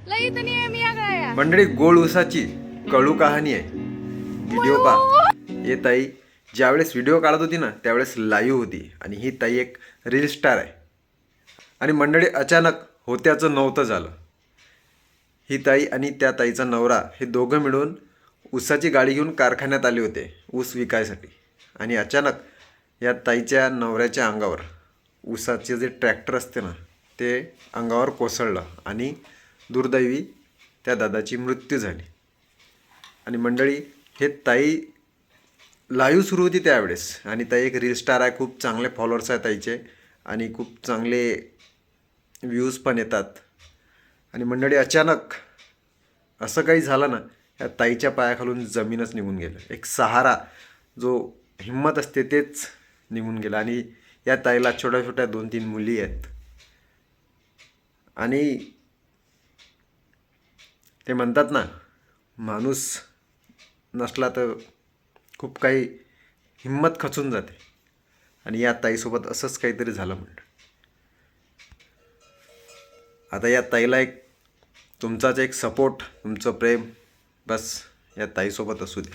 मंडळी गोड ऊसाची कळू कहाणी आहे. व्हिडिओ पहा. हे ताई ज्यावेळेस व्हिडिओ काढत होती ना त्यावेळेस लाईव्ह होती आणि ही ताई एक रील स्टार आहे. आणि मंडळी अचानक होत्याचं नव्हतं झालं. ही ताई आणि त्या ताईचा नवरा हे दोघं मिळून ऊसाची गाडी घेऊन कारखान्यात आले होते ऊस विकायसाठी. आणि अचानक या ताईच्या नवऱ्याच्या अंगावर ऊसाचे जे ट्रॅक्टर असते ना ते अंगावर कोसळलं आणि दुर्दैवी त्या दादाची मृत्यू झाली. आणि मंडळी हे ताई लाईव्ह सुरू होती त्यावेळेस. आणि ताई एक रील स्टार आहे. खूप चांगले फॉलोअर्स आहेत ताईचे आणि खूप चांगले व्ह्यूज पण येतात. आणि मंडळी अचानक असं काही झालं ना या ताईच्या पायाखालून जमीनच निघून गेलं. एक सहारा जो हिंमत असते तेच निघून गेलं. आणि या ताईला छोट्या छोट्या 2-3 मुली आहेत. आणि ते म्हणतात ना माणूस नसला तर खूप काही हिंमत खचून जाते. आणि या ताईसोबत असंच काहीतरी झालं म्हणतं. आता या ताईला एक तुमचाच एक सपोर्ट, तुमचं प्रेम बस या ताईसोबत असू दे.